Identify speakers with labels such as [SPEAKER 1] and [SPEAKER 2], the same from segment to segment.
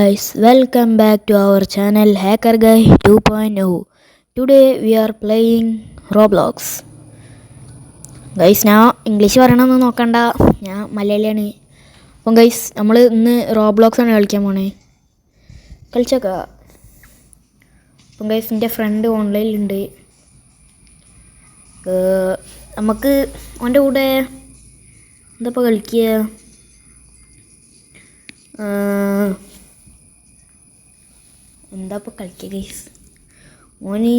[SPEAKER 1] guys, welcome back to our channel Hacker Guy 2.0. Today we are playing Roblox. Guys, ഞാൻ English പറയണമെന്ന് നോക്കണ്ട, ഞാൻ മലയാളിയാണ്. അപ്പം ഗൈസ് നമ്മൾ ഇന്ന് റോബ്ലോക്സ് ആണ് കളിക്കാൻ പോണേ. കളിച്ചേക്കാം. അപ്പം ഗൈസ് എൻ്റെ ഫ്രണ്ട് ഓൺലൈനിലുണ്ട്. നമുക്ക് അവൻ്റെ കൂടെ എന്താ കളിക്കുക? എന്താ ഇപ്പോൾ കളിക്കുക ഗൈസ്? ഓന്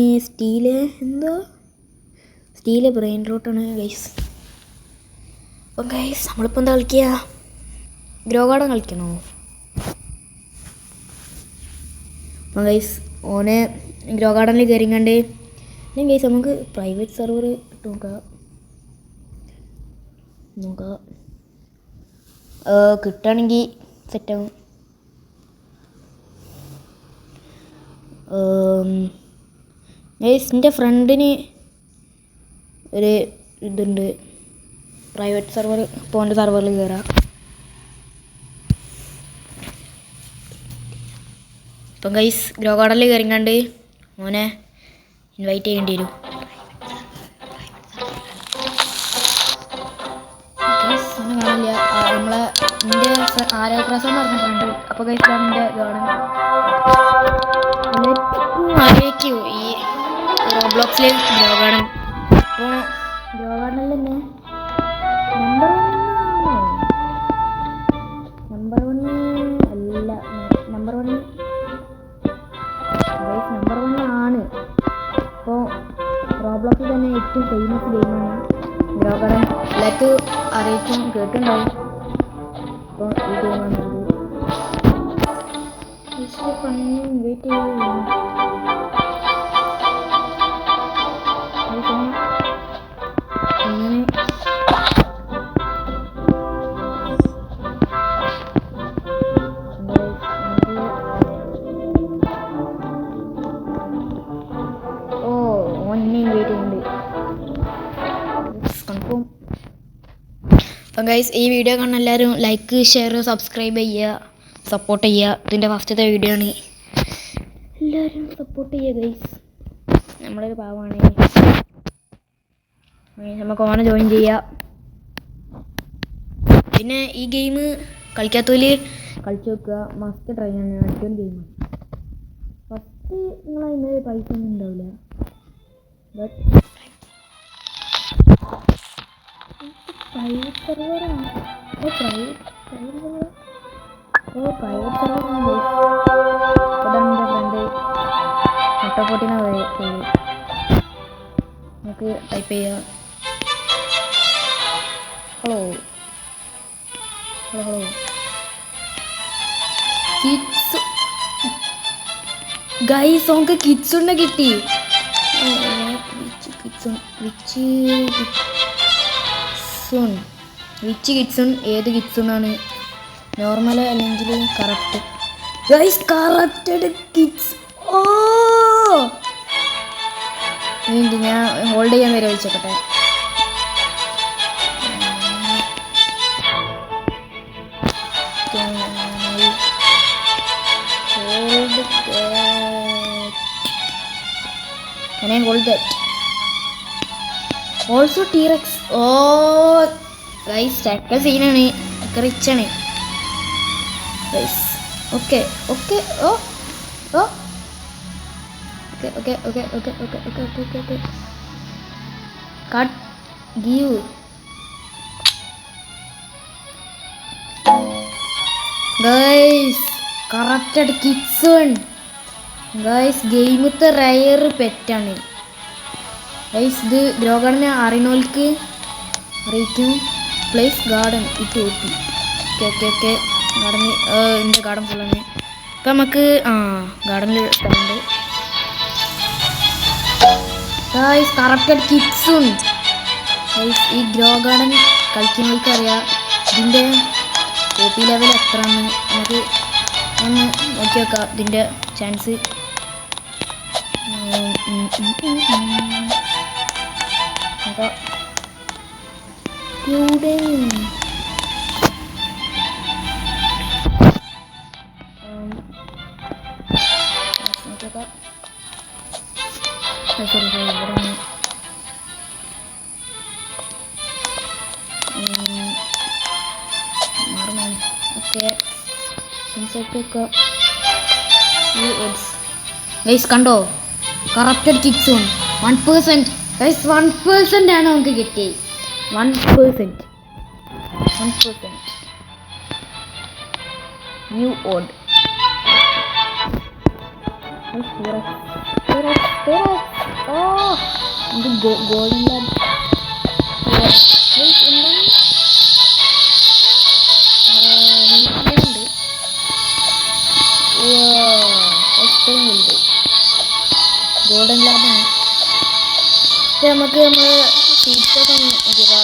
[SPEAKER 1] സ്റ്റീല് ബ്രെയിൻ റൂട്ടാണ് ഗൈസ്. അപ്പം ഗൈസ് നമ്മളിപ്പോൾ എന്താ കളിക്കുക? ഗ്രോ ഗാർഡൻ കളിക്കണോ? അപ്പം ഗൈസ് ഓനെ ഗ്രോ ഗാർഡനിൽ കയറിങ്ങണ്ട് ഞാൻ ഗൈസ് നമുക്ക് പ്രൈവറ്റ് സെർവർ നോക്കാം. കിട്ടുകയാണെങ്കിൽ സെറ്റാവും. ഗൈസ് എൻ്റെ ഫ്രണ്ടിന് ഒരു ഇതുണ്ട്, പ്രൈവറ്റ് സെർവർ. ഇപ്പോൾ എൻ്റെ സെർവറിൽ കയറാം. ഇപ്പം ഗൈസ് ഗ്രോ ഗാർഡനിൽ കയറിങ്ങാണ്ട് മോനെ ഇൻവൈറ്റ് ചെയ്യേണ്ടി വരും. കാണില്ല നമ്മളെ എൻ്റെ ആരോഗ്യപ്രസം പറഞ്ഞ ഫ്രണ്ട്. അപ്പോൾ ഗൈസ് എൻ്റെ ഗാർഡൻ ആലോചിക്കൂ ഈ റോബ്ലോക്സിൽ ഗ്രോ ഗാർഡൻ. അപ്പോൾ ഗ്രോ ഗാർഡനിൽ തന്നെ നമ്പർ വൺ അല്ല, നമ്പർ വൺ ആണ്. അപ്പോൾ റോബ്ലോക്സിൽ തന്നെ ഏറ്റവും ഫേമസ് ഗെയിമാണ് ഗ്രോ ഗാർഡൻ. എല്ലാവർക്കും അറിയിക്കും, കേട്ടിട്ടുണ്ടാവും. അപ്പോൾ ഈ ഗെയിമാണ് വെയിറ്റ് ചെയ്യും. അങ്ങനെ അപ്പം ഗൈസ് ഈ വീഡിയോ കാണാൻ എല്ലാവരും ലൈക്ക്, ഷെയർ, സബ്സ്ക്രൈബ് ചെയ്യുക, സപ്പോർട്ട് ചെയ്യുക. ഇതിൻ്റെ ഫസ്റ്റത്തെ വീഡിയോ ആണ്, എല്ലാവരും സപ്പോർട്ട് ചെയ്യുക ഗൈസ്. നമ്മളൊരു പാവമാണ്. നമുക്ക് ഓനെ ജോയിൻ ചെയ്യാം. പിന്നെ ഈ ഗെയിം കളിക്കാത്തവര് കളിച്ചു നോക്കുക, മസ്റ്റ് ട്രൈ ആണ്. അടിപൊളി ഗെയിമാണ്. ഫസ്റ്റ് നിങ്ങളതിന് പൈസ ഒന്നും ഉണ്ടാവില്ല. ബട്ട് പ്രൈവറ്റ് സെർവറാണ്. പ്രൈവറ്റ് സെർവറാണ്. അതാണ് എൻ്റെ ഫ്രണ്ട് മുട്ടപ്പൊട്ടിനെ പേര്. നമുക്ക് ടൈപ്പ് ചെയ്യാം. ഹലോ കിഡ്സ് ഗൈസ്, നമുക്ക് കിഡ്സുണ്ടെ കിട്ടി. വിച്ച് കിഡ്സുൺ? ഏത് കിഡ്സുണാണ്? നോർമൽ അല്ലെങ്കിൽ കറക്റ്റ്? ഗൈസ് കറക്റ്റഡ് കിഡ്സ്. ഓ ഞാൻ ഹോൾഡ് ചെയ്യാൻ വരെ വെച്ചോട്ടെ. Can I hold that? Also T-Rex. Oh guys, ചക്ക സീനാണ്, ഒക്കെ റിച്ചാണ് guys. Okay okay oh oh okay okay okay okay okay okay okay okay okay cut give. Guys corrupted കിഡ്സൺ. Guys ഗെയിമത്തെ റയർ പെറ്റാണ് ഗൈസ്. ഇത് ഗ്രോ ഗാർഡനെ അറിയുന്നവർക്ക് അറിയിക്കും. പ്ലേസ് ഗാർഡൻ ഇട്ട് ഓട്ടി. ഓക്കെ ഓക്കെ ഓക്കെ ഗാർഡനിൽ എൻ്റെ ഗാർഡൻ ഫുള്ളാണ്. ഇപ്പം നമുക്ക് ഗാർഡനിൽ സ്ഥലമുണ്ട് ഗൈസ്. കറക്റ്റഡ് കിഡ്സും ഗൈസ്. ഈ ഗ്രോ ഗാർഡൻ കളിക്കുന്നവർക്ക് അറിയാം ഇതിൻ്റെ കോപ്പി ലെവൽ എത്രയാണ്. നമുക്ക് ഒന്ന് നോക്കി നോക്കാം ഇതിൻ്റെ ചാൻസ്. അപ്പോൾ സോറി ഇവിടെ മാറുന്നു. ഓക്കെ ഗൈസ് കണ്ടോ, കറക്റ്റഡ് കിക്സും 1%. ഗൈസ് 1% ആണ് നമുക്ക് കിട്ടിയത്. 1% ന്യൂ ഓഡ്. ഗോൾഡൻ ഉണ്ട്. ഗോൾഡൻ ലാബാണ്. നമുക്ക് സീറ്റ്സൊക്കെ നോക്കുക.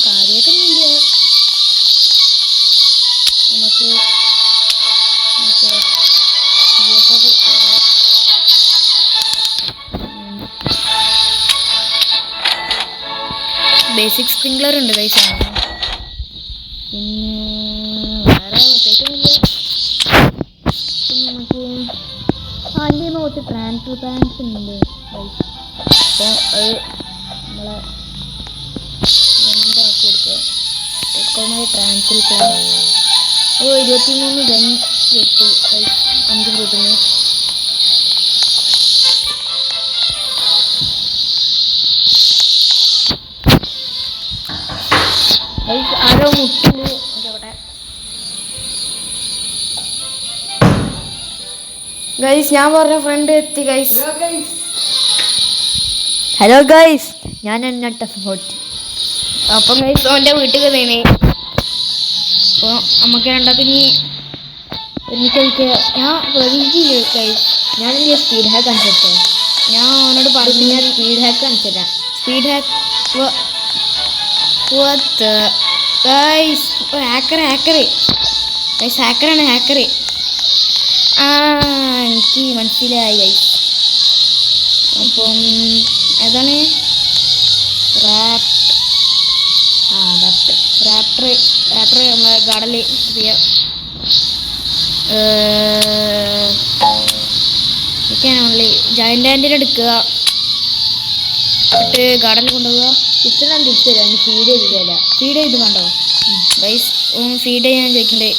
[SPEAKER 1] കാര്യമായിട്ടൊന്നുമില്ല. നമുക്ക് ബേസിക് സ്പ്രിംഗ്ലർ ഉണ്ട് കൈസ്. പിന്നെ വേറെ പ്രത്യേകിച്ചൊന്നുമില്ല. പിന്നെ നമുക്ക് അതിൻ്റെ കുറച്ച് ട്രാൻസ്ഫർ പ്ലാൻസ് ഉണ്ട് കൈസ്. അപ്പോൾ അത് നമ്മളെ എന്താക്കി കൊടുക്കുക. ട്രാൻസ്ഫർ പ്ലാൻ 23 ഗൺ കിട്ടി കൈസ് 5 ഗ്രൂപ്പിന്. ആരോ മുട്ടുണ്ട് അവിടെ. ഗൈസ് ഞാൻ പറഞ്ഞ ഫ്രണ്ട് എത്തി ഗൈസ്. ഹലോ ഗൈസ്, ഞാൻ അപ്പം ഗൈസ് അവൻ്റെ വീട്ടിൽ കയറിയാണ്. അപ്പോൾ നമുക്ക് രണ്ടാത്തിന് ഒരുമിച്ച് കളിക്കുക. ഞാൻ പ്രതീക്ഷിച്ചില്ല ഗൈസ്. ഞാനെൻ്റെ സ്പീഡ് ഹാക്ക് കാണിച്ചിട്ടോ. ഞാൻ അവനോട് പറഞ്ഞു ഞാൻ സ്പീഡ് ഹാക്ക് കാണിച്ചില്ല. സ്പീഡ് ഹാക്ക് ഗൈസ് ഹാക്കറാണ്. എനിക്ക് മനസ്സിലായി ഗൈസ്. അപ്പം ഏതാണ് റാപ്റ്റർ നമ്മളെ ഗാർഡനിൽ ചെയ്യാം. ഓൺലി ജയൻ്റ് ആൻറ്റിനെ എടുക്കുക, എന്നിട്ട് ഗാർഡനിൽ കൊണ്ടുപോവുക. കിച്ചൺ ഞാൻ തിരിച്ചു തരാം. ഫീഡ് ചെയ്തില്ല. ഫീഡ് ചെയ്ത് കണ്ടോ ഗൈസ്? ഫീഡ് ചെയ്യാൻ ചോദിക്കണ്ടേ.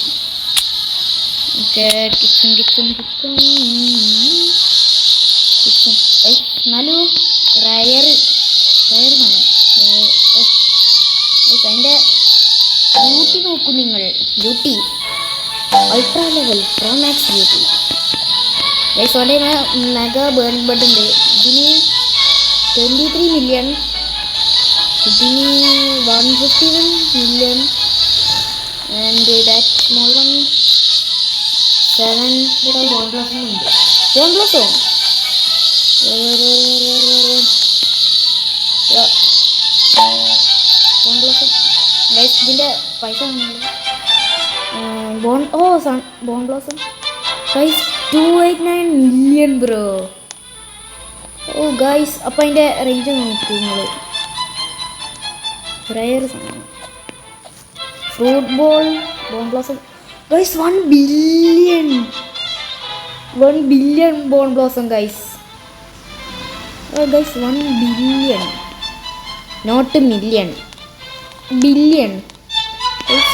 [SPEAKER 1] ഓക്കെ കിച്ചൺ എന്നാലും റയർ ആണ്. അതിൻ്റെ ബ്യൂട്ടി നോക്കൂ നിങ്ങൾ. Beauty ultra level pro max beauty guys. ഓൻ്റെ മെഗാ ബേൺ ബഡ് ഉണ്ട്. ഇതിന് 23 മില്യൺ, ഇതിന് 151 million. And that small one 7 bone blossom guys. ഇതിൻ്റെ പൈസ bone blossom guys 289 million bro. Oh guys, അപ്പം അതിൻ്റെ റേഞ്ച് നോക്കൂ നിങ്ങൾ. Rare fruit bone blossom guys 1 billion bone blossom guys. Guys 1 billion, not million, billion.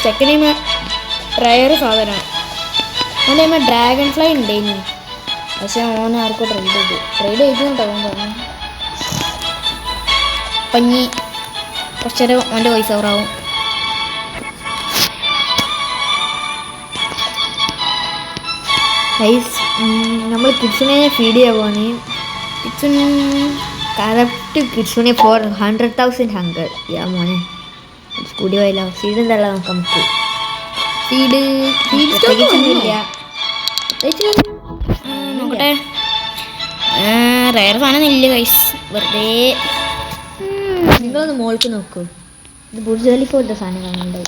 [SPEAKER 1] Second time rare സാധനമാണ്. അവൻ്റെ ടൈം ഡ്രാഗൺ ഫ്ലൈ ഉണ്ട് ഇനി. പക്ഷെ ഓനെ ആർക്കോ ട്രേഡ് ചെയ്തിട്ടുണ്ടോ പറഞ്ഞു. പഞ്ഞി കുറച്ചേരം അവൻ്റെ വോയിസ് ഓവറാവും. ഗൈസ് നമ്മൾ കിഡ്സിനെ ഫീഡ് ചെയ്യാൻ പോവാണ്. കിഡ്സൺ കറക്റ്റ് കിഡ്സിനെ 400,000 ഹങ്കർ. യാ മോനെ കൂടി പോയല്ലോ. ഫീഡ് എന്തായാലും നമുക്ക് ഫീഡ് പ്രത്യേകിച്ചൊന്നുമില്ല. നോക്കട്ടെ. റയർ സാധനം ഇല്ല ഗൈസ്. വെറുതെ നിങ്ങളൊന്ന് മോൾക്ക് നോക്കൂ. ഇത് ബുർജ് ഖലീഫ പോലത്തെ സാധനം കാണുന്നുണ്ട്.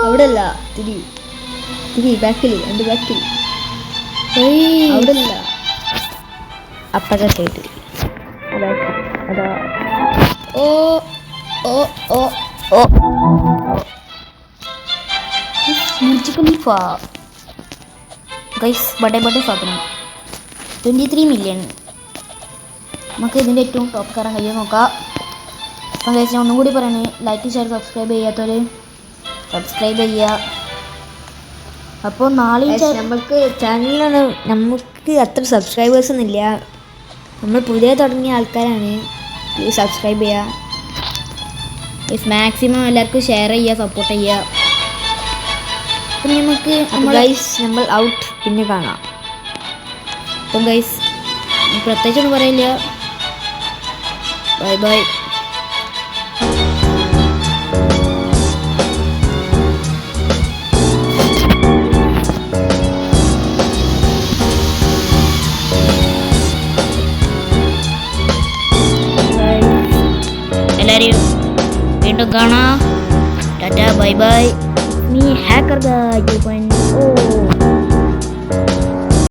[SPEAKER 1] അവിടെ അല്ല, തിരി ബാക്കിൽ എൻ്റെ ബാക്കിൽ അവിടെ അല്ല, അപ്പഴത്തെ സൈഡിൽ. അതാ ഓ ബുർജ് ഖലീഫ. ഗൈസ് ബഡേ സാധനം 23 മില്യൺ. നമുക്ക് ഇതിൻ്റെ ഏറ്റവും ടോപ്പ് കയറാൻ കഴിയുമോ നോക്കാം. അപ്പം ഗൈസ് ഞാൻ ഒന്നും കൂടി പറയണേ, ലൈക്ക് ഷെയർ സബ്സ്ക്രൈബ് ചെയ്യാത്തവർ സബ്സ്ക്രൈബ് ചെയ്യുക. അപ്പോൾ നാളെ
[SPEAKER 2] നമുക്ക് ചാനലിലാണ് നമുക്ക് അത്ര സബ്സ്ക്രൈബേഴ്സ് ഒന്നുമില്ല, നമ്മൾ പുതിയ തുടങ്ങിയ ആൾക്കാരാണ്. പ്ലീസ് സബ്സ്ക്രൈബ് ചെയ്യുക.
[SPEAKER 1] മാക്സിമം എല്ലാവർക്കും ഷെയർ ചെയ്യുക, സപ്പോർട്ട് ചെയ്യുക. അപ്പം നമുക്ക്
[SPEAKER 2] നമ്മൾ ഔട്ട് പിന്നെ കാണാം.
[SPEAKER 1] അപ്പം ഗൈസ് പ്രത്യേകിച്ചൊന്നും പറയില്ല. Bye bye. എല്ലാവരെയും വീണ്ടും കാണാം. Tata bye bye. നീ ഹാക്കർ ഗായ് 2.0.